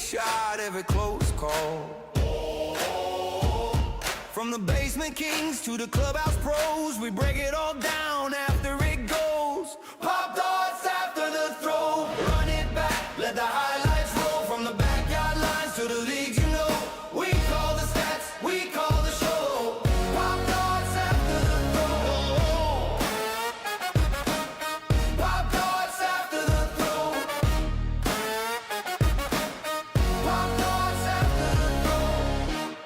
shot, every close call. From the basement kings to the clubhouse pros, we break it all down after it goes. Pop darts after the throw, run it back, let the highlights roll. From the backyard lines to the leagues, you know, we call the stats, we call the show. Pop darts after the throw, pop darts after the throw, pop darts after the throw.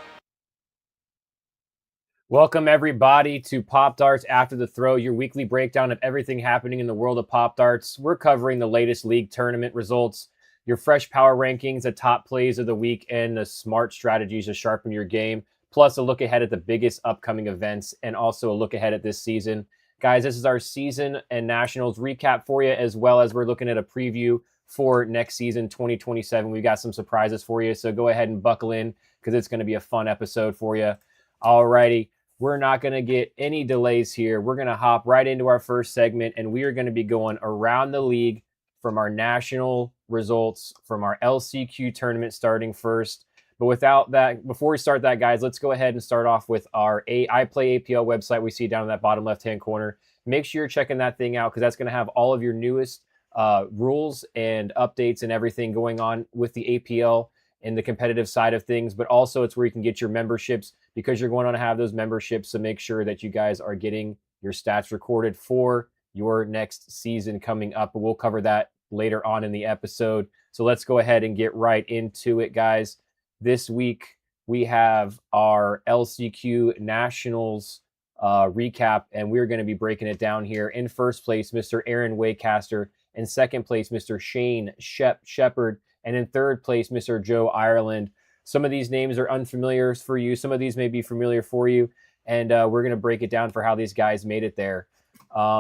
Welcome, everybody, to Pop Darts After the Throw, your weekly breakdown of everything happening in the world of Pop Darts. We're covering the latest league tournament results, your fresh power rankings, the top plays of the week, and the smart strategies to sharpen your game, plus a look ahead at the biggest upcoming events, and also a look ahead at this season. Guys, this is our season and nationals recap for you, as well as we're looking at a preview for next season, 2027. We've got some surprises for you, so go ahead and buckle in, because it's going to be a fun episode for you. Alrighty. We're not going to get any delays here. We're going to hop right into our first segment, and we are going to be going around the league from our national results, from our LCQ tournament starting first. But without that, before we start that, guys, let's go ahead and start off with our I Play APL website we see down in that bottom left-hand corner. Make sure you're checking that thing out, because that's going to have all of your newest rules and updates and everything going on with the APL and the competitive side of things, but also it's where you can get your memberships, because you're going to have those memberships. So make sure that you guys are getting your stats recorded for your next season coming up. But we'll cover that later on in the episode. So let's go ahead and get right into it, guys. This week we have our LCQ Nationals recap, and we're going to be breaking it down here. In first place, Mr. Aaron Waycaster. In second place, Mr. Shane Shepard. And in third place, Mr. Joe Ireland. Some of these names are unfamiliar for you. Some of these may be familiar for you. And we're going to break it down for how these guys made it there.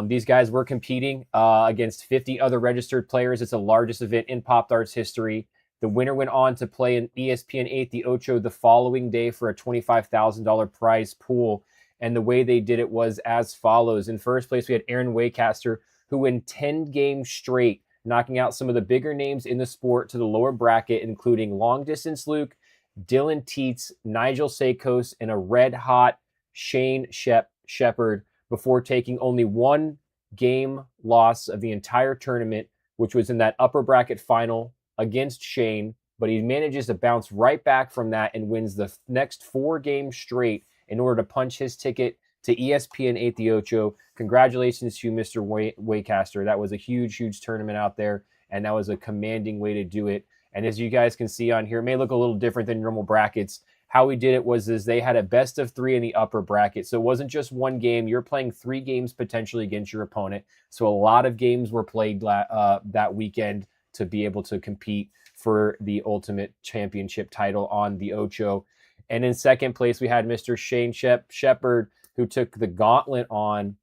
These guys were competing against 50 other registered players. It's the largest event in Pop Darts history. The winner went on to play in ESPN 8 the Ocho the following day for a $25,000 prize pool. And the way they did it was as follows. In first place, we had Aaron Waycaster, who in 10 games straight, knocking out some of the bigger names in the sport to the lower bracket, including Long Distance Luke, Dylan Teets, Nigel Sakos, and a red-hot Shane Shepard, before taking only one game loss of the entire tournament, which was in that upper bracket final against Shane. But he manages to bounce right back from that and wins the next 4 games straight in order to punch his ticket to ESPN 8 the Ocho. Congratulations to you, Mr. Waycaster. That was a huge, huge tournament out there, and that was a commanding way to do it. And as you guys can see on here, it may look a little different than normal brackets. How we did it was they had a best of 3 in the upper bracket. So it wasn't just one game. You're playing 3 games potentially against your opponent. So a lot of games were played that weekend to be able to compete for the ultimate championship title on the Ocho. And in second place, we had Mr. Shane Shepard, who took the gauntlet on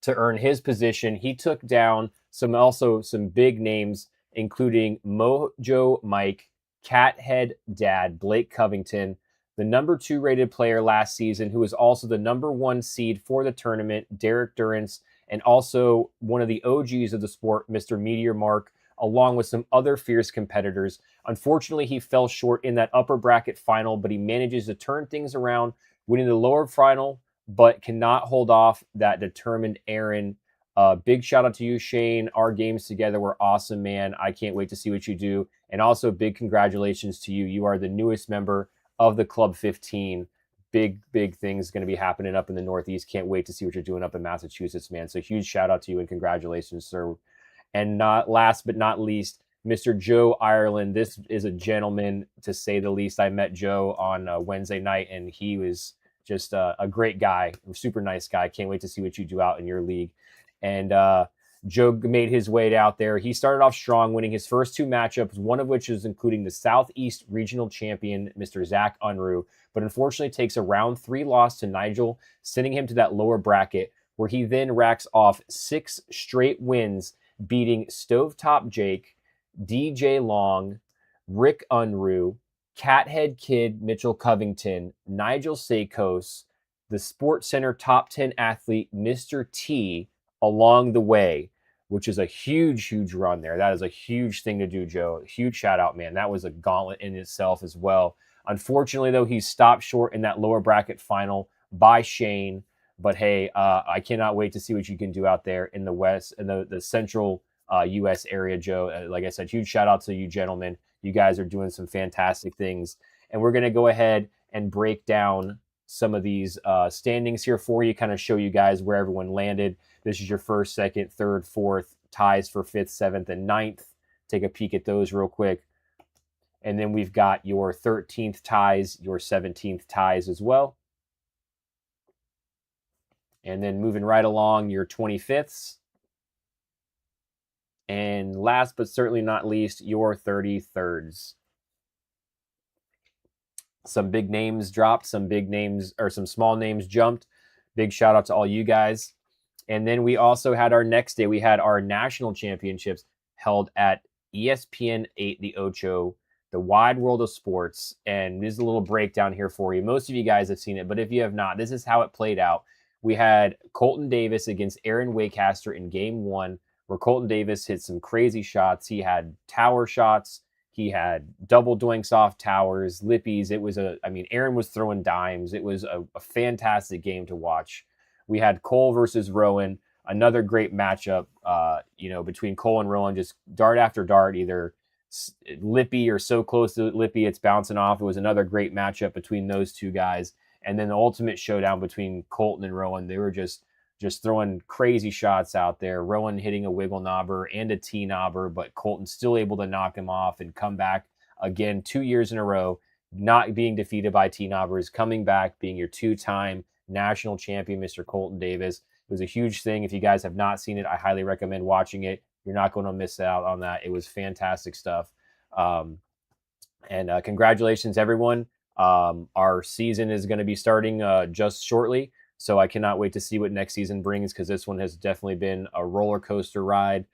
to earn his position. He took down some big names, including Mojo Mike, Cathead Dad, Blake Covington, the number 2 rated player last season, who was also the number 1 seed for the tournament, Derek Durance, and also one of the OGs of the sport, Mr. Meteor Mark, along with some other fierce competitors. Unfortunately, he fell short in that upper bracket final, but he manages to turn things around, winning the lower final, but cannot hold off that determined Aaron. Big shout out to you, Shane. Our games together were awesome, man. I can't wait to see what you do. And also big congratulations to you. You are the newest member of the Club 15. Big things going to be happening up in the Northeast. Can't wait to see what you're doing up in Massachusetts, man. So huge shout out to you and congratulations, sir. And not last but not least, Mr. Joe Ireland. This is a gentleman, to say the least. I met Joe on Wednesday night, and he was just a great guy, a super nice guy. Can't wait to see what you do out in your league. And Joe made his way out there. He started off strong, winning his first 2 matchups, one of which is including the Southeast Regional Champion, Mr. Zach Unruh, but unfortunately takes a round 3 loss to Nigel, sending him to that lower bracket, where he then racks off 6 straight wins, beating Stovetop Jake, DJ Long, Rick Unruh, Cathead Kid Mitchell Covington, Nigel Sakos, the Sports Center top 10 athlete, Mr. T, along the way, which is a huge, huge run there. That is a huge thing to do, Joe. Huge shout out, man. That was a gauntlet in itself as well. Unfortunately, though, he stopped short in that lower bracket final by Shane. But hey, I cannot wait to see what you can do out there in the West, in the central U.S. area, Joe. Like I said, huge shout out to you, gentlemen. You guys are doing some fantastic things. And we're going to go ahead and break down some of these standings here for you, kind of show you guys where everyone landed. This is your first, second, third, fourth, ties for fifth, seventh, and ninth. Take a peek at those real quick. And then we've got your 13th ties, your 17th ties as well. And then moving right along, your 25ths. And last but certainly not least, your 33rds. Some big names dropped, some big names, or some small names jumped. Big shout out to all you guys. And then we also had our next day, we had our national championships held at ESPN 8, the Ocho, the wide world of sports. And this is a little breakdown here for you. Most of you guys have seen it, but if you have not, this is how it played out. We had Colton Davis against Aaron Waycaster in game one, where Colton Davis hit some crazy shots. He had tower shots. He had double doinks off towers, lippies. It was Aaron was throwing dimes. It was a fantastic game to watch. We had Cole versus Rowan, another great matchup, between Cole and Rowan, just dart after dart, either lippy or so close to lippy, it's bouncing off. It was another great matchup between those two guys. And then the ultimate showdown between Colton and Rowan. They were just throwing crazy shots out there. Rowan hitting a wiggle knobber and a T knobber, but Colton still able to knock him off and come back again 2 years in a row, not being defeated by T knobbers, coming back, being your two-time national champion, Mr. Colton Davis. It was a huge thing. If you guys have not seen it, I highly recommend watching it. You're not going to miss out on that. It was fantastic stuff. Congratulations, everyone. Our season is going to be starting just shortly. So I cannot wait to see what next season brings, because this one has definitely been a roller coaster ride,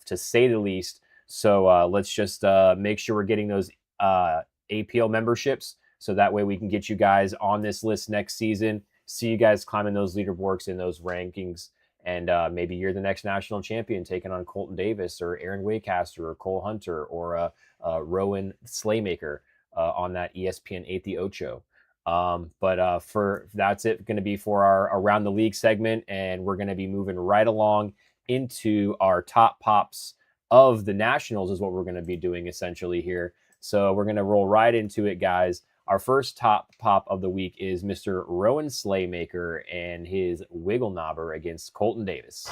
to say the least. So let's just make sure we're getting those APL memberships, so that way we can get you guys on this list next season, see you guys climbing those leaderboards in those rankings, and maybe you're the next national champion taking on Colton Davis or Aaron Waycaster or Cole Hunter or Rowan Slaymaker on that ESPN 8 the Ocho. For that's it going to be for our around the league segment, and we're going to be moving right along into our top pops of the nationals is what we're going to be doing essentially here. So we're going to roll right into it, guys. Our first top pop of the week is Mr. Rowan Slaymaker and his wiggle knobber against Colton Davis.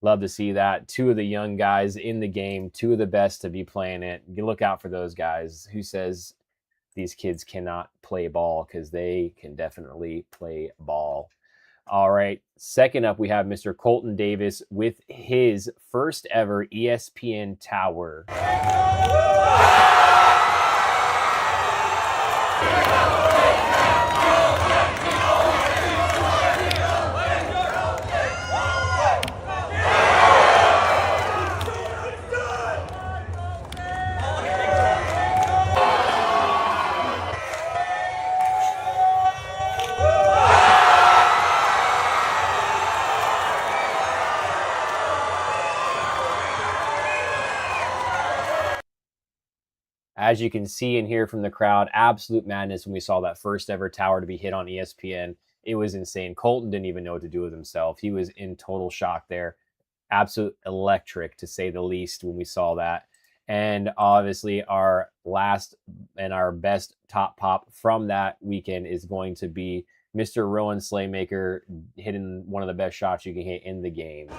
Love to see that. Two of the young guys in the game, two of the best to be playing it. You look out for those guys. Who says these kids cannot play ball? Because they can definitely play ball. All right. Second up, we have Mr. Colton Davis with his first ever ESPN Tower. As you can see and hear from the crowd, absolute madness when we saw that first ever tower to be hit on ESPN. It was insane. Colton didn't even know what to do with himself. He was in total shock there. Absolute electric, to say the least, when we saw that. And obviously, our last and our best top pop from that weekend is going to be Mr. Rowan Slaymaker hitting one of the best shots you can hit in the game.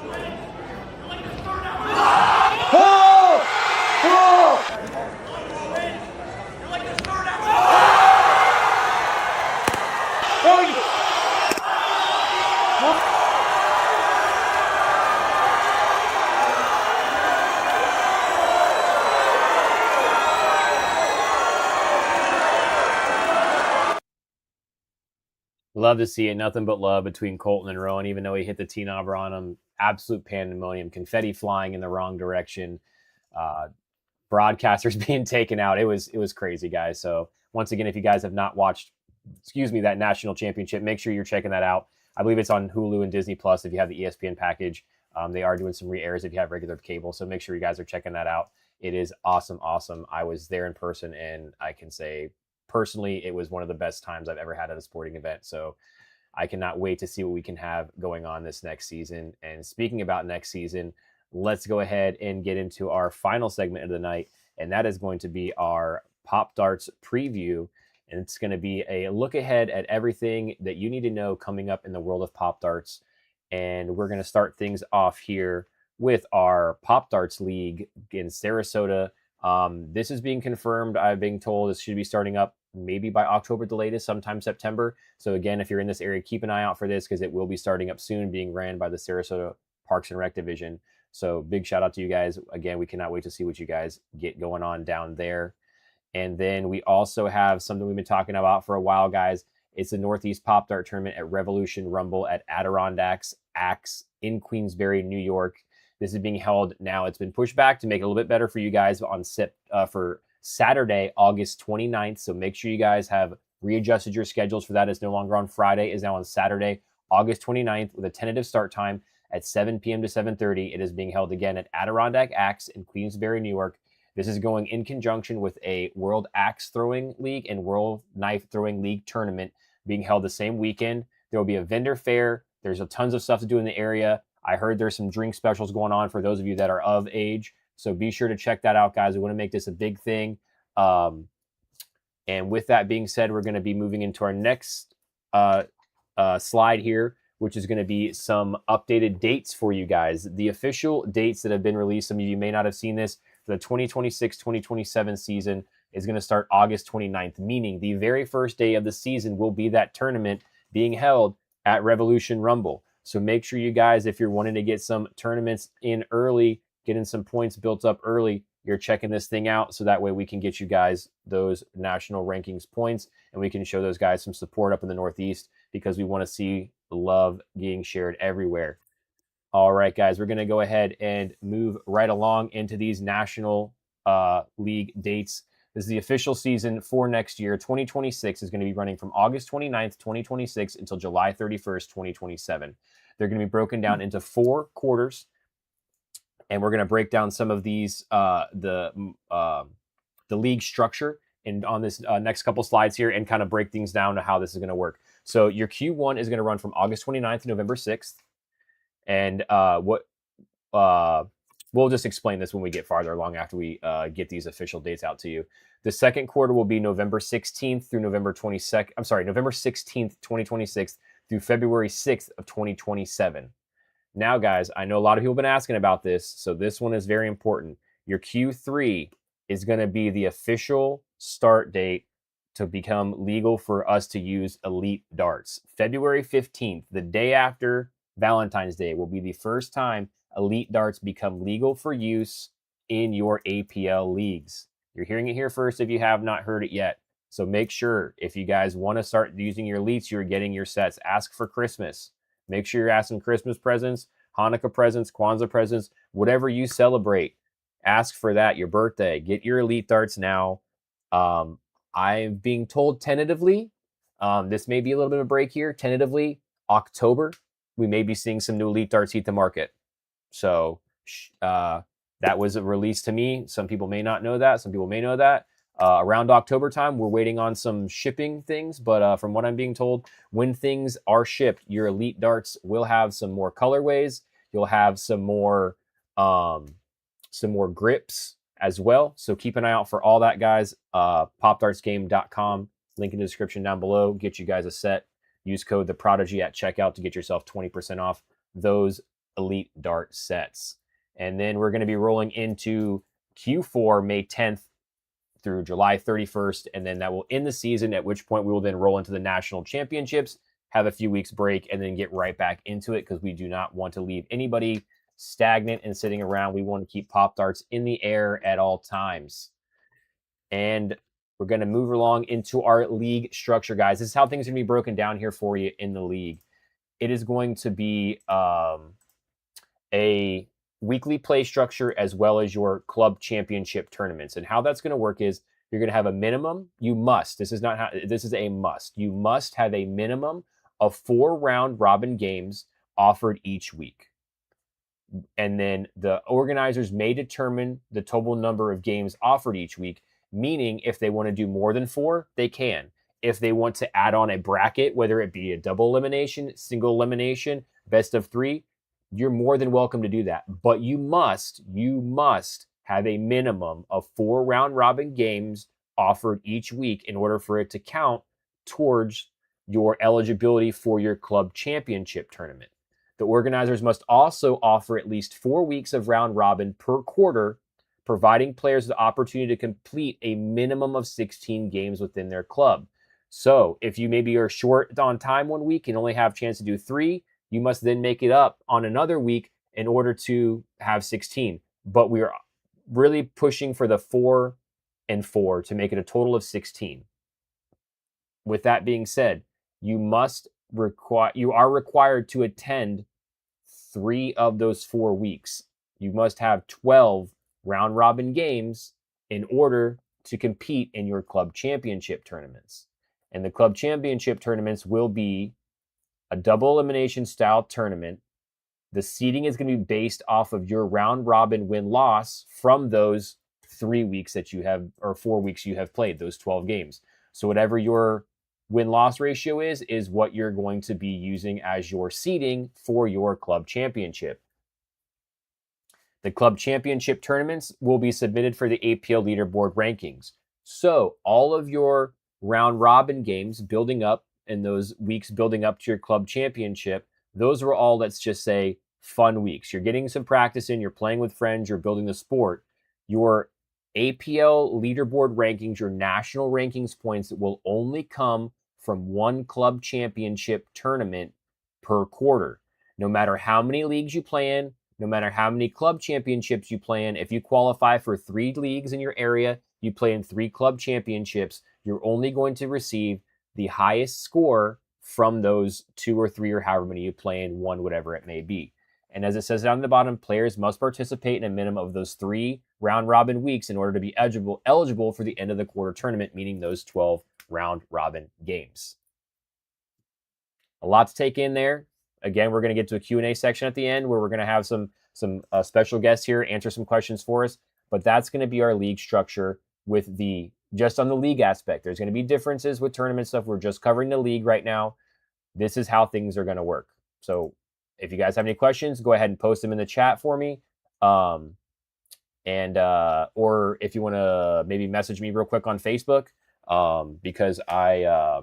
Love to see it. Nothing but love between Colton and Rowan, even though he hit the T-knobber on him. Absolute pandemonium. Confetti flying in the wrong direction. broadcasters being taken out. It was crazy, guys. So once again, if you guys have not watched, that national championship, make sure you're checking that out. I believe it's on Hulu and Disney Plus if you have the ESPN package. They are doing some re-airs if you have regular cable, so make sure you guys are checking that out. It is awesome, awesome. I was there in person, and I can say personally, it was one of the best times I've ever had at a sporting event. So I cannot wait to see what we can have going on this next season. And speaking about next season, let's go ahead and get into our final segment of the night, and that is going to be our Pop Darts preview. And it's going to be a look ahead at everything that you need to know coming up in the world of Pop Darts. And we're going to start things off here with our Pop Darts League in Sarasota. This is being confirmed. I've been told this should be starting up maybe by October the latest, sometime September. So again, if you're in this area, keep an eye out for this because it will be starting up soon, being ran by the Sarasota Parks and Rec Division. So big shout out to you guys. Again, we cannot wait to see what you guys get going on down there. And then we also have something we've been talking about for a while, guys. It's the Northeast Pop Dart Tournament at Revolution Rumble at Adirondacks Axe in Queensbury, New York. This is being held now. It's been pushed back to make it a little bit better for you guys for Saturday, August 29th. So make sure you guys have readjusted your schedules for that. It's no longer on Friday. It's now on Saturday, August 29th with a tentative start time at 7 p.m. to 7:30. It is being held again at Adirondack Axe in Queensbury, New York. This is going in conjunction with a World Axe Throwing League and World Knife Throwing League tournament being held the same weekend. There will be a vendor fair. There's tons of stuff to do in the area. I heard there's some drink specials going on for those of you that are of age. So be sure to check that out, guys. We want to make this a big thing. And with that being said, we're going to be moving into our next slide here, which is going to be some updated dates for you guys. The official dates that have been released, some of you may not have seen this, for the 2026-2027 season is going to start August 29th, meaning the very first day of the season will be that tournament being held at Revolution Rumble. So make sure you guys, if you're wanting to get some tournaments in early, getting some points built up early, you're checking this thing out so that way we can get you guys those national rankings points and we can show those guys some support up in the Northeast because we want to see love being shared everywhere. All right, guys, we're going to go ahead and move right along into these national league dates. This is the official season for next year. 2026 is going to be running from August 29th, 2026 until July 31st, 2027. They're going to be broken down into 4 quarters. And we're going to break down some of these, the league structure and on this next couple slides here and kind of break things down to how this is going to work. So your Q1 is going to run from August 29th to November 6th. And we'll just explain this when we get farther along after we get these official dates out to you. The second quarter will be November 16th through November 22nd. I'm sorry, November 16th, 2026 through February 6th of 2027. Now, guys, I know a lot of people have been asking about this, so this one is very important. Your Q3 is going to be the official start date to become legal for us to use Elite Darts. February 15th, the day after Valentine's Day, will be the first time Elite Darts become legal for use in your APL leagues. You're hearing it here first if you have not heard it yet. So make sure if you guys want to start using your Elites, you're getting your sets. Ask for Christmas. Make sure you're asking Christmas presents, Hanukkah presents, Kwanzaa presents, whatever you celebrate. Ask for that, your birthday. Get your Elite Darts now. I'm being told tentatively, this may be a little bit of a break here, tentatively October, we may be seeing some new Elite Darts hit the market. So that was a release to me. Some people may not know that. Some people may know that. Around October time, we're waiting on some shipping things. But from what I'm being told, when things are shipped, your Elite Darts will have some more colorways. You'll have some more grips as well. So keep an eye out for all that, guys. Popdartsgame.com. Link in the description down below. Get you guys a set. Use code TheProdigy at checkout to get yourself 20% off those Elite Dart sets. And then we're going to be rolling into Q4 May 10th through July 31st. And then that will end the season, at which point we will then roll into the national championships, have a few weeks break, and then get right back into it because we do not want to leave anybody stagnant and sitting around. We want to keep Pop Darts in the air at all times. And we're going to move along into our league structure, guys. This is how things are going to be broken down here for you in the league. It is going to be weekly play structure as well as your club championship tournaments. And how that's going to work is you're going to have a minimum. You must. This is not how. This is a must. You must have a minimum of 4 round robin games offered each week. And then the organizers may determine the total number of games offered each week, meaning if they want to do more than 4, they can. If they want to add on a bracket, whether it be a double elimination, single elimination, best of 3, you're more than welcome to do that. But you must have a minimum of 4 round robin games offered each week in order for it to count towards your eligibility for your club championship tournament. The organizers must also offer at least 4 weeks of round robin per quarter, providing players the opportunity to complete a minimum of 16 games within their club. So if you maybe are short on time one week and only have a chance to do 3, you must then make it up on another week in order to have 16. But we are really pushing for the 4 and 4 to make it a total of 16. With that being said, you are required to attend 3 of those 4 weeks. You must have 12 round robin games in order to compete in your club championship tournaments. And the club championship tournaments will be a double elimination style tournament. The seeding is going to be based off of your round robin win-loss from those 3 weeks that you have, or 4 weeks you have played, those 12 games. So whatever your win-loss ratio is what you're going to be using as your seeding for your club championship. The club championship tournaments will be submitted for the APL leaderboard rankings. So all of your round robin games building up in those weeks building up to your club championship, those were all, let's just say, fun weeks. You're getting some practice in, you're playing with friends, you're building the sport. Your APL leaderboard rankings, your national rankings points will only come from one club championship tournament per quarter. No matter how many leagues you play in, no matter how many club championships you play in, if you qualify for 3 leagues in your area, you play in 3 club championships, you're only going to receive the highest score from those 2 or 3 or however many you play in, 1, whatever it may be. And as it says down the bottom, players must participate in a minimum of those 3 round robin weeks in order to be eligible for the end of the quarter tournament, meaning those 12 round robin games. A lot to take in there. Again, we're going to get to a Q&A section at the end where we're going to have some special guests here answer some questions for us. But that's going to be our league structure with just on the league aspect. There's going to be differences with tournament stuff. We're just covering the league right now. This is how things are going to work. So if you guys have any questions, go ahead and post them in the chat for me. Or if you want to maybe message me real quick on Facebook, because I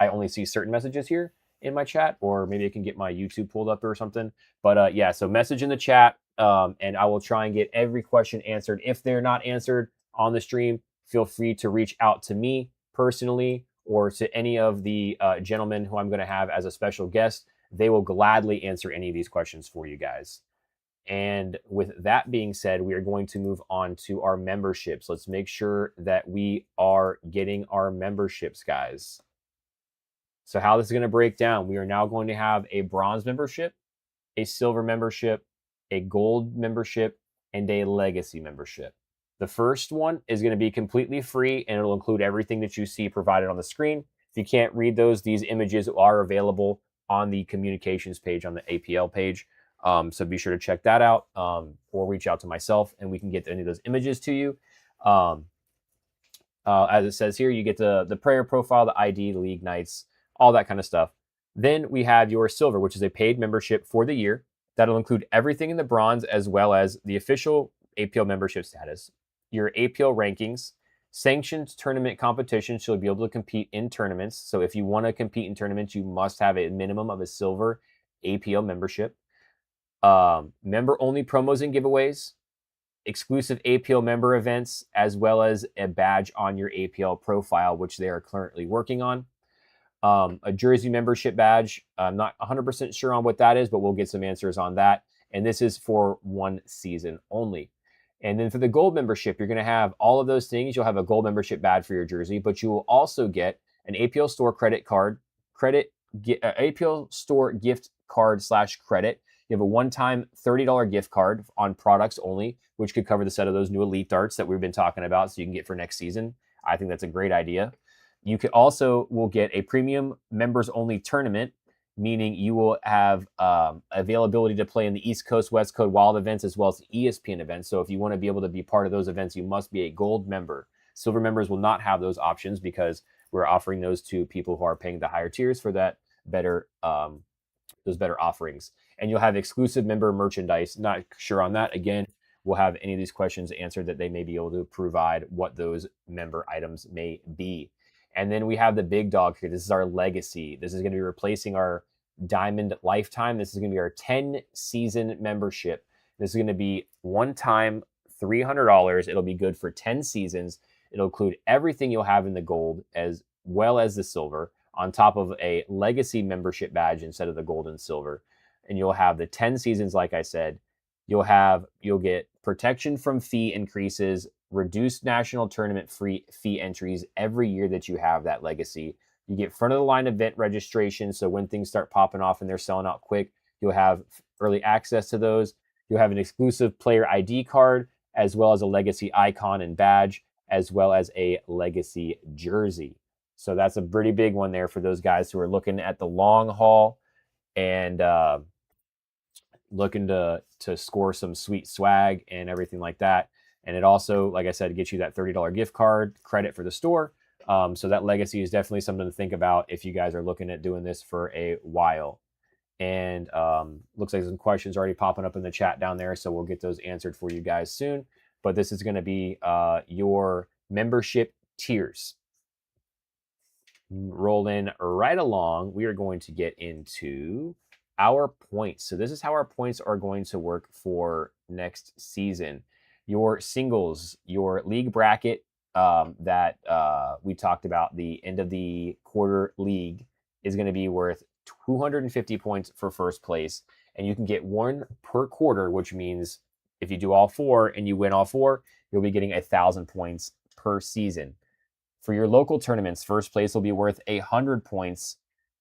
only see certain messages here in my chat, or maybe I can get my YouTube pulled up or something. But yeah, so message in the chat, and I will try and get every question answered. If they're not answered on the stream, feel free to reach out to me personally or to any of the gentlemen who I'm going to have as a special guest. They will gladly answer any of these questions for you guys. And with that being said, we are going to move on to our memberships. Let's make sure that we are getting our memberships, guys. So how this is going to break down, we are now going to have a bronze membership, a silver membership, a gold membership, and a legacy membership. The first one is going to be completely free, and it'll include everything that you see provided on the screen. If you can't read those, these images are available on the communications page on the APL page. So be sure to check that out, or reach out to myself and we can get any of those images to you. As it says here, you get the prayer profile, the ID, the league nights, all that kind of stuff. Then we have your silver, which is a paid membership for the year. That'll include everything in the bronze as well as the official APL membership status, your APL rankings, sanctioned tournament competitions. You'll be able to compete in tournaments. So if you want to compete in tournaments, you must have a minimum of a silver APL membership. Member-only promos and giveaways, exclusive APL member events, as well as a badge on your APL profile, which they are currently working on. A jersey membership badge. I'm not 100% sure on what that is, but we'll get some answers on that. And this is for 1 season only. And then for the gold membership, you're going to have all of those things. You'll have a gold membership badge for your jersey, but you will also get an APL store credit card, APL store gift card /credit. You have a one-time $30 gift card on products only, which could cover the set of those new Elite darts that we've been talking about, so you can get for next season. I think that's a great idea. You could also will get a premium members only tournament, meaning you will have availability to play in the East Coast, West Coast Wild events as well as ESPN events. So if you want to be able to be part of those events, you must be a gold member. Silver members will not have those options because we're offering those to people who are paying the higher tiers for that better those better offerings. And you'll have exclusive member merchandise. Not sure on that. Again, we'll have any of these questions answered that they may be able to provide what those member items may be. And then we have the big dog here. This is our legacy. This is going to be replacing our Diamond Lifetime. This is going to be our 10-season membership. This is going to be one-time $300. It'll be good for 10 seasons. It'll include everything you'll have in the gold as well as the silver, on top of a legacy membership badge instead of the gold and silver. And you'll have the 10 seasons, like I said. You'll get protection from fee increases, reduced national tournament fee entries every year that you have that legacy. You get front of the line event registration, so when things start popping off and they're selling out quick, you'll have early access to those. You'll have an exclusive player ID card, as well as a legacy icon and badge, as well as a legacy jersey. So that's a pretty big one there for those guys who are looking at the long haul and looking to score some sweet swag and everything like that. And it also, like I said, gets you that $30 gift card credit for the store. So that legacy is definitely something to think about if you guys are looking at doing this for a while. And looks like some questions already popping up in the chat down there, so we'll get those answered for you guys soon. But this is going to be your membership tiers. Rolling right along, we are going to get into our points. So this is how our points are going to work for next season. Your singles, your league bracket that we talked about, the end of the quarter league, is going to be worth 250 points for first place. And you can get one per quarter, which means if you do all four and you win all four, you'll be getting 1,000 points per season. For your local tournaments, first place will be worth 100 points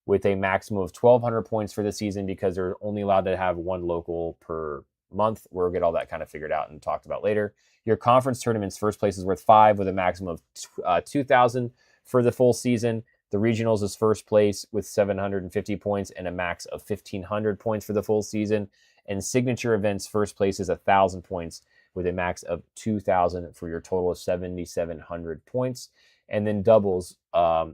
with a maximum of 1,200 points for the season because they're only allowed to have one local per month. We'll get all that kind of figured out and talked about later. Your conference tournaments, first place is worth 5 with a maximum of 2,000 for the full season. The regionals is first place with 750 points and a max of 1,500 points for the full season. And signature events, first place is 1,000 points with a max of 2,000 for your total of 7,700 points. And then doubles,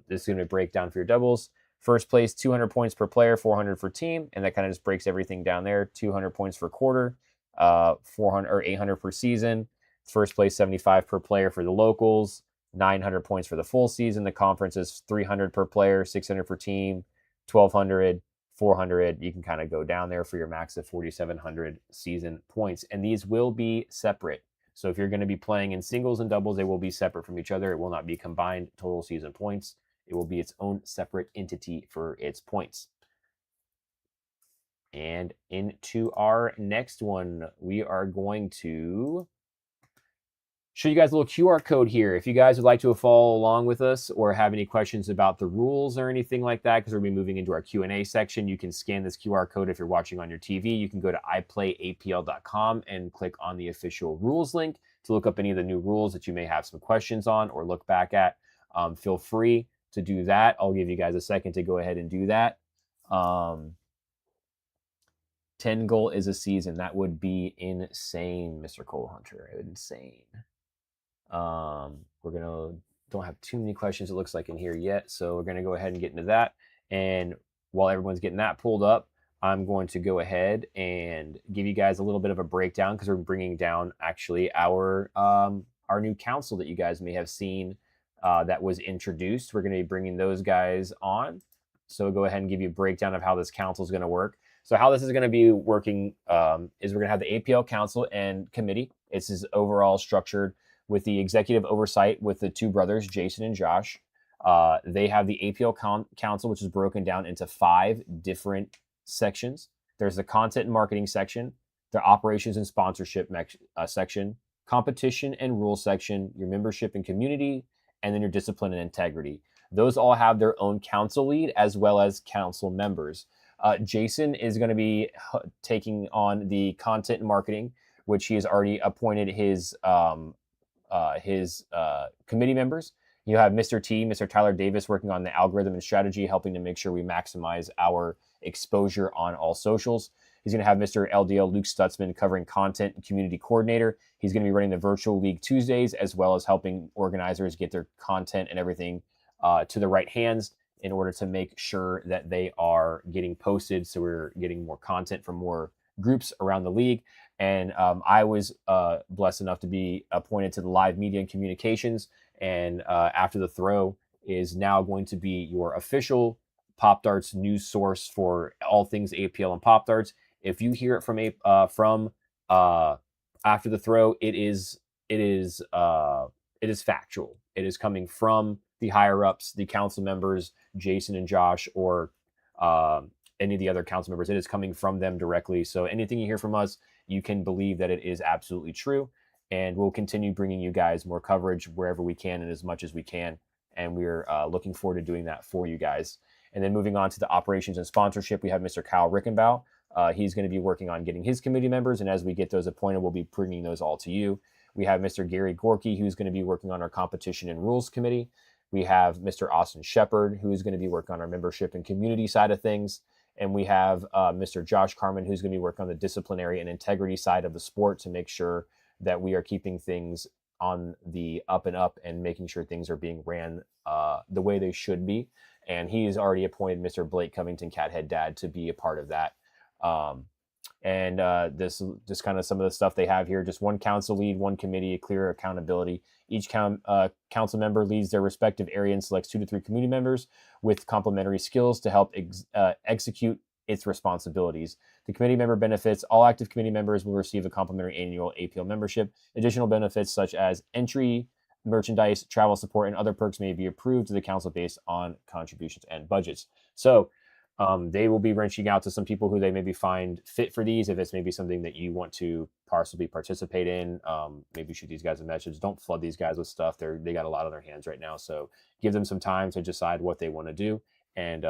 this is going to break down for your doubles. First place, 200 points per player, 400 for team, and that kind of just breaks everything down there. 200 points for quarter, 400 or 800 per season. First place, 75 per player for the locals, 900 points for the full season. The conference is 300 per player, 600 for team, 1,200, 400. You can kind of go down there for your max of 4,700 season points, and these will be separate. So if you're going to be playing in singles and doubles, they will be separate from each other. It will not be combined total season points. It will be its own separate entity for its points. And into our next one, we are going to show you guys a little QR code here. If you guys would like to follow along with us or have any questions about the rules or anything like that, because we'll be moving into our Q&A section, you can scan this QR code if you're watching on your TV. You can go to iplayapl.com and click on the official rules link to look up any of the new rules that you may have some questions on or look back at. Feel free to do that. I'll give you guys a second to go ahead and do that. 10 goal is a season. That would be insane, Mr. Cole Hunter. Insane. Don't have too many questions, it looks like, in here yet. So we're going to go ahead and get into that. And while everyone's getting that pulled up, I'm going to go ahead and give you guys a little bit of a breakdown because we're bringing down actually our new council that you guys may have seen that was introduced. We're going to be bringing those guys on. So we'll go ahead and give you a breakdown of how this council is going to work. So how this is going to be working is we're going to have the APL council and committee. This is overall structured with the executive oversight with the two brothers, Jason and Josh. They have the APL council, which is broken down into 5 different sections. There's the content and marketing section, the operations and sponsorship section, competition and rules section, your membership and community, and then your discipline and integrity. Those all have their own council lead as well as council members. Jason is going to be taking on the content and marketing, which he has already appointed his committee members. You have Mr. T, Mr. Tyler Davis, working on the algorithm and strategy, helping to make sure we maximize our exposure on all socials. He's going to have Mr. LDL Luke Stutzman covering content and community coordinator. He's going to be running the virtual league Tuesdays, as well as helping organizers get their content and everything to the right hands in order to make sure that they are getting posted. So we're getting more content from more groups around the league. And I was blessed enough to be appointed to the live media and communications. And After the Throw is now going to be your official Pop Darts news source for all things APL and Pop Darts. If you hear it from After the Throw, it is factual. It is coming from the higher ups, the council members, Jason and Josh, or any of the other council members. It is coming from them directly. So anything you hear from us, you can believe that it is absolutely true. And we'll continue bringing you guys more coverage wherever we can and as much as we can. And we're looking forward to doing that for you guys. And then moving on to the operations and sponsorship, we have Mr. Kyle Rickenbaugh. He's going to be working on getting his committee members. And as we get those appointed, we'll be bringing those all to you. We have Mr. Gary Gorky, who's going to be working on our competition and rules committee. We have Mr. Austin Shepard, who's going to be working on our membership and community side of things. And we have Mr. Josh Carmen, who's going to be working on the disciplinary and integrity side of the sport to make sure that we are keeping things on the up and up and making sure things are being ran the way they should be. And he has already appointed Mr. Blake Covington, Cathead Dad, to be a part of that. This just kind of some of the stuff they have here. Just one council lead, one committee, a clear accountability. Each council member leads their respective area and selects 2 to 3 community members with complementary skills to help execute its responsibilities. The committee member benefits. All active committee members will receive a complimentary annual APL membership. Additional benefits such as entry, merchandise, travel support, and other perks may be approved to the council based on contributions and budgets. So they will be reaching out to some people who they maybe find fit for these. If it's maybe something that you want to possibly participate in, maybe shoot these guys a message. Don't flood these guys with stuff. They got a lot on their hands right now. So give them some time to decide what they want to do. And,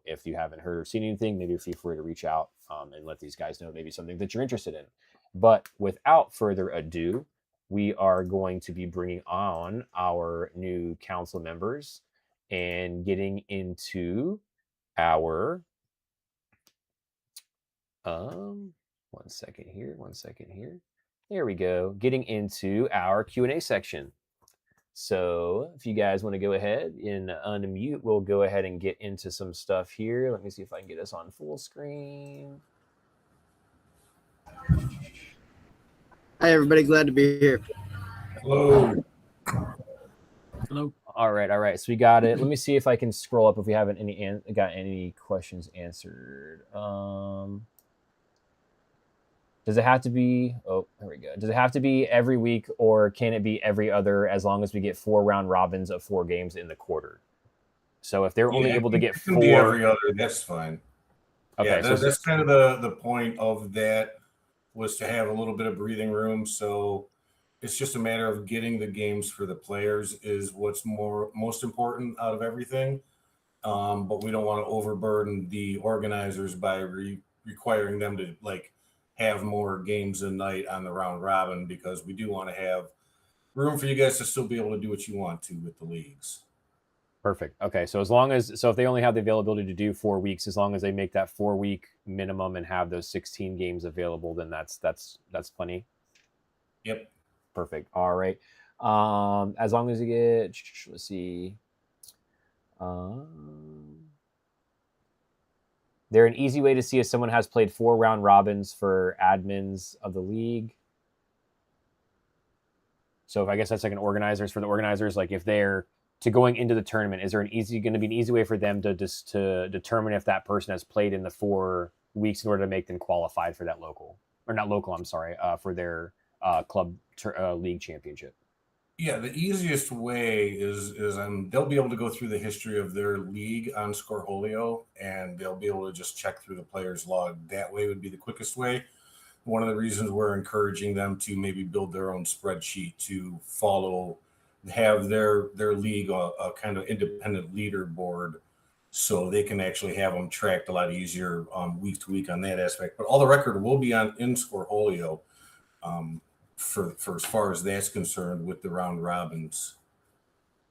if you haven't heard or seen anything, maybe feel free to reach out and let these guys know maybe something that you're interested in. But without further ado, we are going to be bringing on our new council members and getting into our one second here. There we go. Getting into our Q&A section. So if you guys want to go ahead and unmute, we'll go ahead and get into some stuff here. Let me see if I can get us on full screen. Hi, everybody. Glad to be here. Hello. All right. So we got it. Let me see if I can scroll up if we haven't got any questions answered. Does it have to be? Oh, there we go. Does it have to be every week, or can it be every other? As long as we get 4 round robins of 4 games in the quarter. So if they're only able to get 4, be every other, that's fine. Okay, yeah, that's kind of the point of that, was to have a little bit of breathing room. So it's just a matter of getting the games for the players is what's most important out of everything. But we don't want to overburden the organizers by requiring them to have more games a night on the round robin, because we do want to have room for you guys to still be able to do what you want to with the leagues. Perfect. Okay, so if they only have the availability to do 4 weeks, as long as they make that 4-week minimum and have those 16 games available, then that's plenty. Yep. Perfect. All right. As long as you get, let's see. They're an easy way to see if someone has played 4 round robins for admins of the league. So if I guess that's like for the organizers, like if they're to going into the tournament, is there going to be an easy way for them to determine if that person has played in the 4 weeks in order to make them qualified for that for their club league championship? Yeah, the easiest way is they'll be able to go through the history of their league on Scoreholio, and they'll be able to just check through the player's log. That way would be the quickest way. One of the reasons we're encouraging them to maybe build their own spreadsheet to have their league a kind of independent leaderboard, so they can actually have them tracked a lot easier week to week on that aspect. But all the record will be on in Scoreholio for as far as that's concerned with the round robins.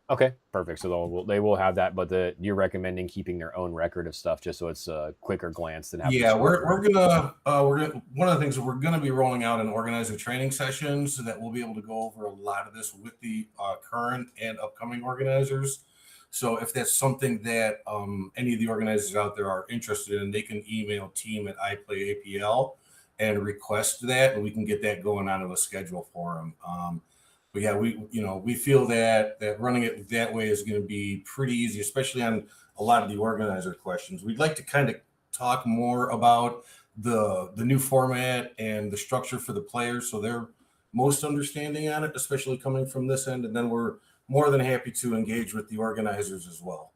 Okay, perfect. So they will have that, but you're recommending keeping their own record of stuff just so it's a quicker glance than having. Yeah, we're gonna one of the things that we're gonna be rolling out in organizer training sessions so that we'll be able to go over a lot of this with the current and upcoming organizers. So if that's something that any of the organizers out there are interested in, they can email team@iPlayAPL and request that, and we can get that going onto a schedule for them. But yeah, we feel that running it that way is going to be pretty easy, especially on a lot of the organizer questions. We'd like to kind of talk more about the new format and the structure for the players, so they're most understanding on it, especially coming from this end, and then we're more than happy to engage with the organizers as well.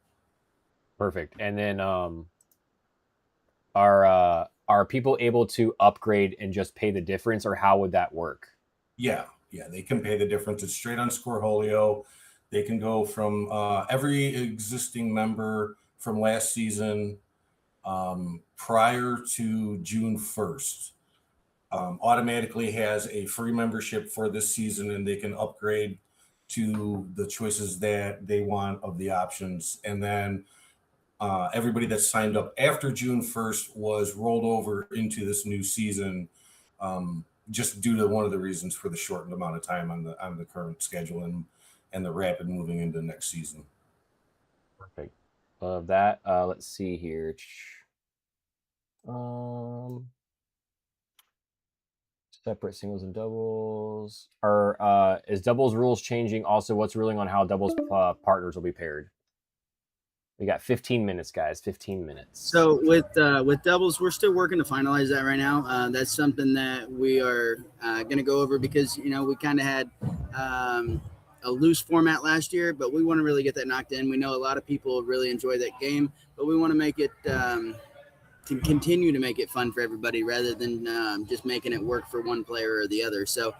Perfect. And then are people able to upgrade and just pay the difference, or how would that work? Yeah, they can pay the difference. It's straight on Scoreholio. They can go from every existing member from last season prior to June 1st. Automatically has a free membership for this season, and they can upgrade to the choices that they want of the options. And then everybody that signed up after June 1st was rolled over into this new season, just due to one of the reasons for the shortened amount of time on the current schedule and the rapid moving into next season. Perfect. Love that. Let's see here. Separate singles and doubles. Is doubles rules changing? Also, what's ruling on how doubles partners will be paired? We got 15 minutes, guys. 15 minutes. So with doubles, we're still working to finalize that right now. That's something that we are going to go over because we kind of had a loose format last year, but we want to really get that knocked in. We know a lot of people really enjoy that game, but we want to make it to continue to make it fun for everybody rather than just making it work for one player or the other. So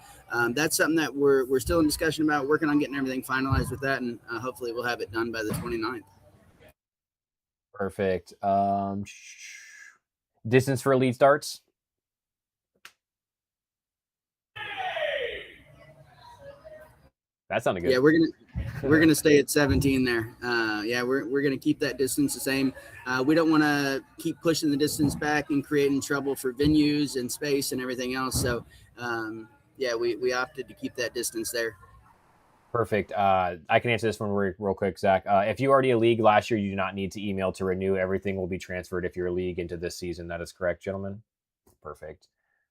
that's something that we're still in discussion about, working on getting everything finalized with that, and hopefully we'll have it done by the 29th. Perfect. Distance for elite starts? That sounded good. Yeah, we're gonna stay at 17 there. Yeah, we're gonna keep that distance the same. We don't want to keep pushing the distance back and creating trouble for venues and space and everything else. So yeah, we opted to keep that distance there. Perfect. I can answer this one real quick, Zach. If you already a league last year, you do not need to email to renew. Everything will be transferred if you're a league into this season. That is correct, gentlemen. Perfect.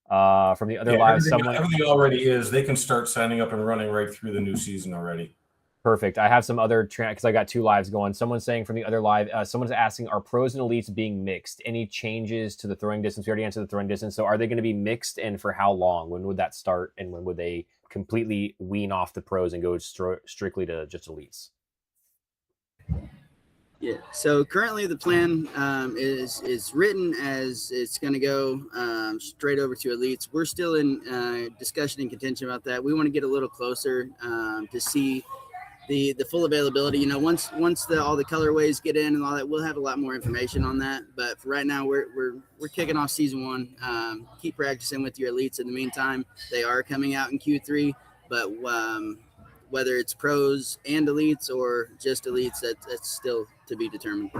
From the other live, everything already is. They can start signing up and running right through the new season already. Perfect. I have some other because I got two lives going. Someone's saying from the other live, someone's asking, are pros and elites being mixed? Any changes to the throwing distance? We already answered the throwing distance. So are they going to be mixed, and for how long? When would that start, and when would they completely wean off the pros and go strictly to just elites? Yeah. So currently the plan is written as it's going to go straight over to elites. We're still in discussion and contention about that. We want to get a little closer to see the full availability. Once all the colorways get in and all that, we'll have a lot more information on that. But for right now, we're kicking off season one. Keep practicing with your elites. In the meantime, they are coming out in Q3, but whether it's pros and elites or just elites, that's still to be determined.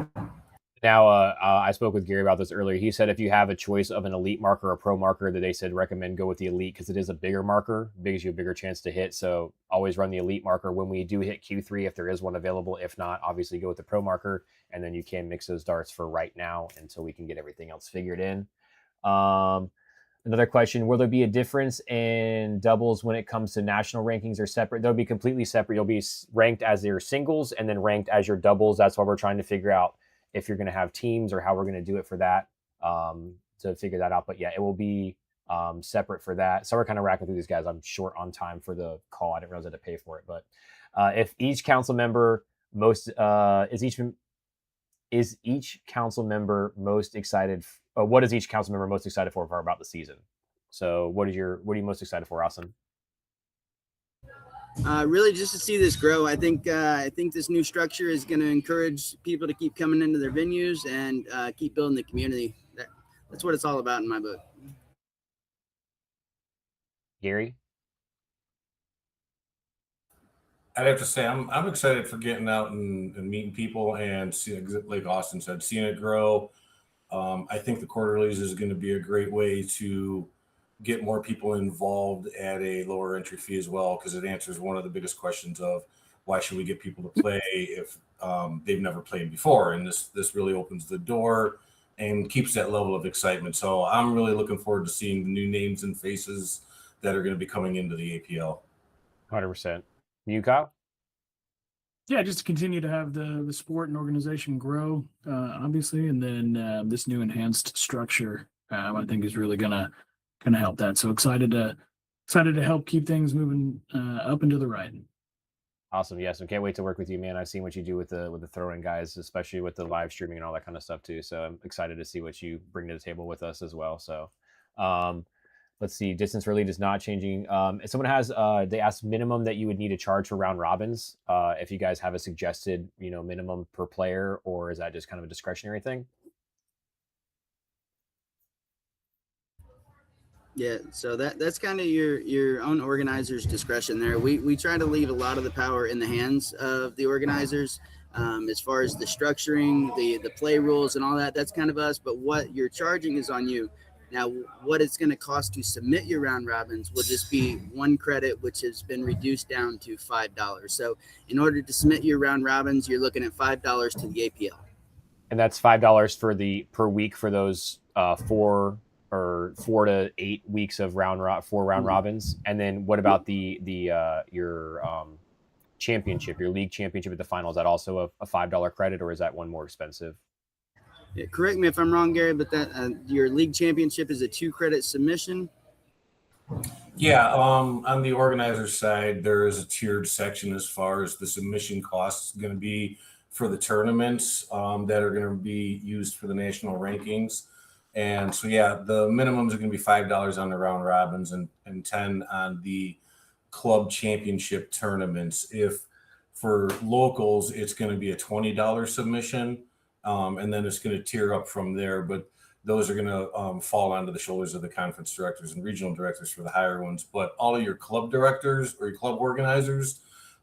Now, I spoke with Gary about this earlier. He said if you have a choice of an elite marker or a pro marker, that they said recommend go with the elite because it is a bigger marker, gives you a bigger chance to hit. So always run the elite marker when we do hit Q3 if there is one available. If not, obviously go with the pro marker, and then you can mix those darts for right now until we can get everything else figured in. Another question, will there be a difference in doubles when it comes to national rankings or separate? They'll be completely separate. You'll be ranked as your singles and then ranked as your doubles. That's why we're trying to figure out if you're going to have teams or how we're going to do it for that, to figure that out. But yeah, it will be separate for that. So we're kind of racking through these guys. I'm short on time for the call. I didn't realize I had to pay for it. But if each council member is each council member most excited? What is each council member most excited for about the season? So what are you most excited for, Austin? Really, just to see this grow. I think this new structure is going to encourage people to keep coming into their venues and keep building the community. That's what it's all about in my book. Gary? I'd have to say I'm excited for getting out and meeting people and seeing, like Austin said, seeing it grow. I think the quarterlies is going to be a great way to get more people involved at a lower entry fee as well, because it answers one of the biggest questions of why should we get people to play if they've never played before, and this really opens the door and keeps that level of excitement. So I'm really looking forward to seeing the new names and faces that are going to be coming into the APL. 100%. You, Kyle? Yeah, just to continue to have the sport and organization grow, obviously, and then this new enhanced structure, I think, is really gonna help that. So excited to help keep things moving up and to the right. Awesome. Yes, I can't wait to work with you, man. I've seen what you do with the throwing guys, especially with the live streaming and all that kind of stuff too. So I'm excited to see what you bring to the table with us as well. So, let's see. Distance for lead is not changing. If someone has, they asked minimum that you would need to charge for round robins. If you guys have a suggested, minimum per player, or is that just kind of a discretionary thing? Yeah, so that's kind of your own organizer's discretion there. We try to leave a lot of the power in the hands of the organizers. As far as the structuring, the play rules and all that, that's kind of us. But what you're charging is on you. Now, what it's going to cost to submit your round robins will just be 1 credit, which has been reduced down to $5. So in order to submit your round robins, you're looking at $5 to the APL. And that's $5 for per week for those 4 to 8 weeks of round robins. And then what about your championship, your league championship at the final? Is that also a $5 credit, or is that one more expensive? Yeah, correct me if I'm wrong, Gary, but that your league championship is a 2 credit submission. Yeah, on the organizer side, there is a tiered section as far as the submission costs going to be for the tournaments that are going to be used for the national rankings. And so, yeah, the minimums are going to be $5 on the round robins and $10 on the club championship tournaments. If for locals, it's going to be a $20 submission, and then it's going to tier up from there. But those are going to fall onto the shoulders of the conference directors and regional directors for the higher ones. But all of your club directors or your club organizers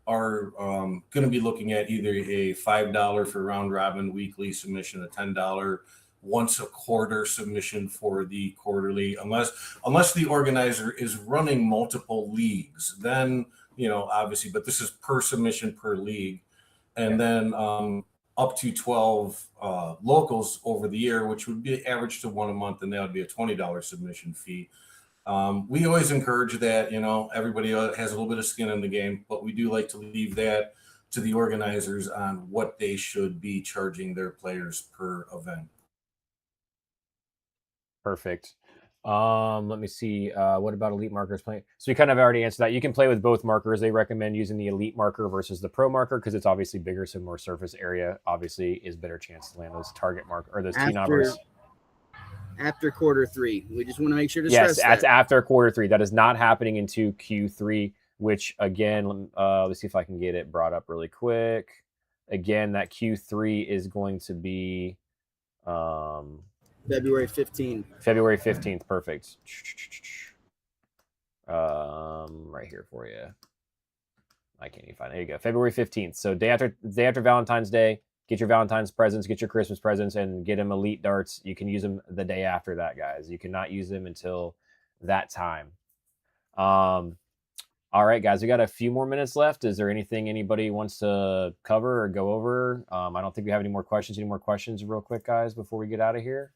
are going to be looking at either a $5 for round robin weekly submission, a $10 once a quarter submission for the quarterly, unless the organizer is running multiple leagues, then, obviously, but this is per submission per league. And then up to 12 locals over the year, which would be average to 1 a month, and that would be a $20 submission fee. We always encourage that, everybody has a little bit of skin in the game, but we do like to leave that to the organizers on what they should be charging their players per event. Perfect. Let me see. What about elite markers playing? So we kind of already answered that. You can play with both markers. They recommend using the elite marker versus the pro marker because it's obviously bigger, so more surface area obviously is better chance to land those target mark or those tee numbers. After quarter 3, we just want to make sure to stress that's after quarter 3. That is not happening into Q3. Which again, let's see if I can get it brought up really quick. Again, that Q3 is going to be. February 15th. February 15th. Perfect. Right here for you. I can't even find it. There you go. February 15th. So day after Valentine's Day, get your Valentine's presents, get your Christmas presents, and get them elite darts. You can use them the day after that, guys. You cannot use them until that time. All right, guys, we got a few more minutes left. Is there anything anybody wants to cover or go over? I don't think we have any more questions. Any more questions real quick, guys, before we get out of here?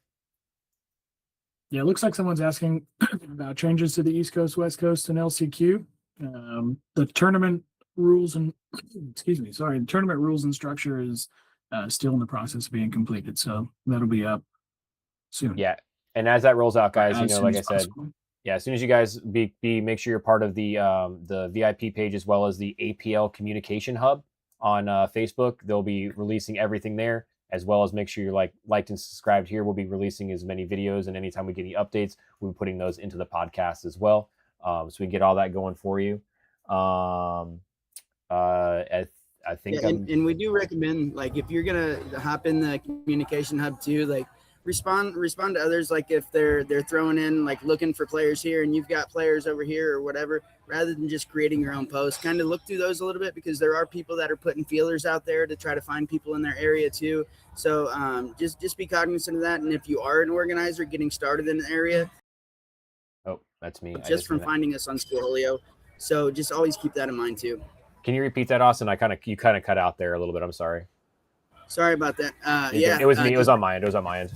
Yeah, it looks like someone's asking about changes to the East Coast, West Coast, and LCQ. The tournament rules and the tournament rules and structure is still in the process of being completed, so that'll be up soon. Yeah, and as that rolls out, guys, like I said, yeah, as soon as you guys make sure you're part of the VIP page as well as the APL Communication Hub on Facebook. They'll be releasing everything there, as well as make sure you're liked and subscribed here. We'll be releasing as many videos, and anytime we get any updates, we'll be putting those into the podcast as well. So we can get all that going for you. I think Yeah, and we do recommend, like, if you're gonna hop in the communication hub too, like respond to others, like if they're throwing in like looking for players here and you've got players over here or whatever, rather than just creating your own post, kind of look through those a little bit, because there are people that are putting feelers out there to try to find people in their area too. So just be cognizant of that. And if you are an organizer getting started in an area, Oh, that's me. just from finding us on Scorolio, so just always keep that in mind too. Can you repeat that, Austin? You kind of cut out there a little bit. I'm sorry. Sorry about that. Yeah, it was me. It was on my end. It was on my end.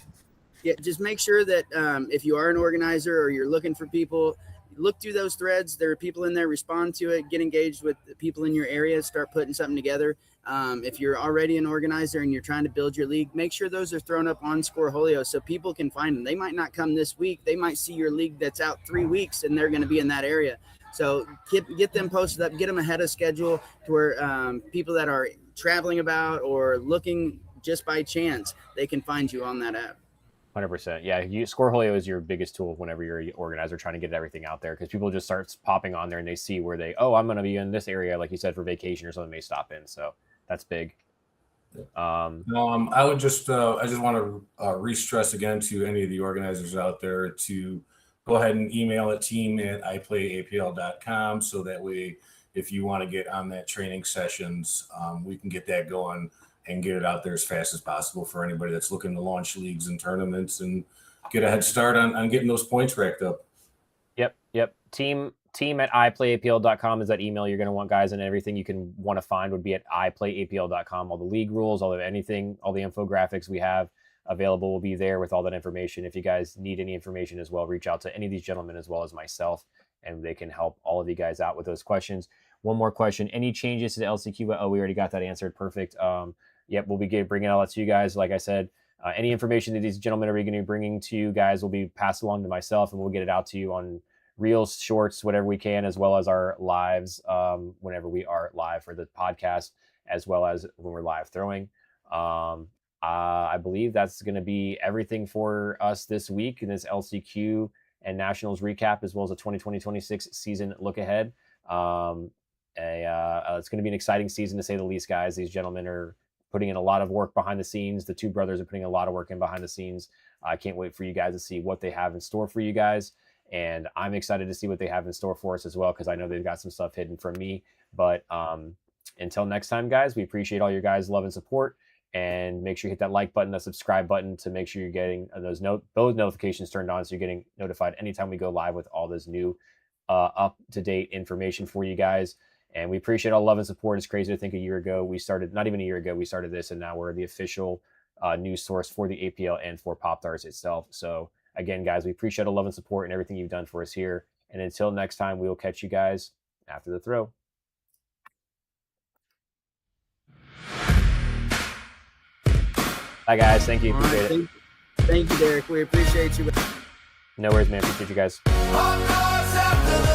Yeah, just make sure that if you are an organizer or you're looking for people, look through those threads. There are people in there, respond to it, get engaged with the people in your area, start putting something together. If you're already an organizer and you're trying to build your league, make sure those are thrown up on Scorolio so people can find them. They might not come this week. They might see your league that's out 3 weeks and they're going to be in that area. So get them posted up, get them ahead of schedule to where people that are traveling about or looking just by chance, they can find you on that app. 100%. Yeah, Scorolio is your biggest tool whenever you're an organizer trying to get everything out there, because people just start popping on there and they see where I'm going to be in this area, like you said, for vacation or something, may stop in. So that's big. I would just I just want to re-stress again to any of the organizers out there to go ahead and email at team@iplayapl.com, so that way, if you want to get on that training sessions, we can get that going and get it out there as fast as possible for anybody that's looking to launch leagues and tournaments and get a head start on getting those points racked up. Yep. Team@iplayapl.com is that email you're going to want, guys, and everything you can want to find would be at iplayapl.com. All the league rules, all the infographics we have available will be there with all that information. If you guys need any information as well, reach out to any of these gentlemen as well as myself, and they can help all of you guys out with those questions. One more question. Any changes to the LCQ? Oh, we already got that answered. Perfect. Yep, we'll be bringing all that to you guys. Like I said, any information that these gentlemen are going to be bringing to you guys will be passed along to myself, and we'll get it out to you on reels, shorts, whatever we can, as well as our lives whenever we are live for the podcast, as well as when we're live throwing. I believe that's going to be everything for us this week in this LCQ and Nationals recap, as well as a 2020-26 season look ahead. It's going to be an exciting season, to say the least, guys. These gentlemen are putting in a lot of work behind the scenes. The two brothers are putting a lot of work in behind the scenes. I can't wait for you guys to see what they have in store for you guys. And I'm excited to see what they have in store for us as well, because I know they've got some stuff hidden from me. But until next time, guys, we appreciate all your guys' love and support. And make sure you hit that like button, that subscribe button, to make sure you're getting those notifications turned on, so you're getting notified anytime we go live with all this new up-to-date information for you guys. And we appreciate all the love and support. It's crazy to think a year ago we started, not even a year ago, we started this, and now we're the official news source for the APL and for Popdarts itself. So again, guys, we appreciate all the love and support and everything you've done for us here. And until next time, we will catch you guys after the throw. Bye, guys. Thank you. Appreciate it. Thank you, Derek. We appreciate you. No worries, man. Appreciate you guys. Popdarts after the